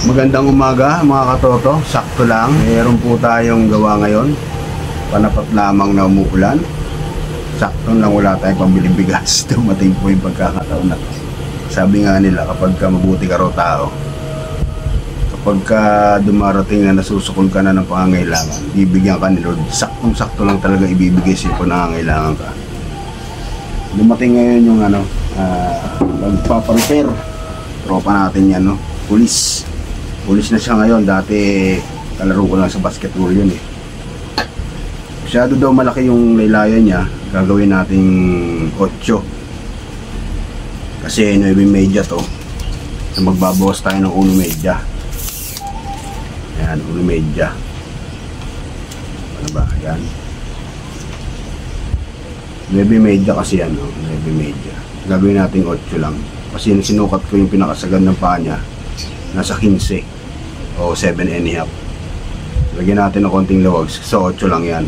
Magandang umaga mga katoto, sakto lang. Meron po tayong gawa ngayon. Panapat lamang na umuulan. Sakto lang, wala tayong pambiling bigas. Dumating po yung pagkakataon na. Sabi nga nila, kapag ka mabuti ka raw tao, kapag ka dumarating na nasusukol ka na ng pangangailangan, bibigyan ka ni Lord. Saktong-sakto lang talaga ibibigay siya kung nangangailangan ka. Dumating ngayon yung magpaprepare. Tropa natin yan, no? Pulis na siya ngayon. Dati kalaro ko lang sa basketball yun eh. Masyado daw malaki yung laylayan niya. Gagawin nating 8 kasi 9.30 to. So magbabawas tayo ng 1.30. Ayan, 1.30. Ano ba? Ayan, 9.30 kasi yan, no? 9.30. Gagawin nating 8 lang. Kasi sinukat ko yung pinakasagan ng paa niya, nasa 15 o 7.5. Lagyan natin ng konting lawag, so 8 lang yan.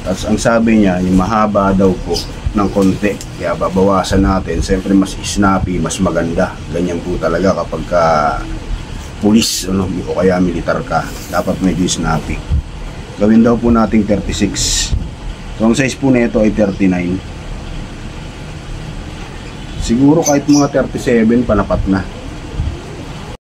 Tapos ang sabi niya, yung mahaba daw po ng konti, kaya babawasan natin. Siyempre mas snappy, mas maganda. Ganyan po talaga kapag ka pulis o kaya militar ka, dapat medyo snappy. Gawin daw po natin 36. So ang size po nito ay 39. Siguro kahit mga 37 panapat na.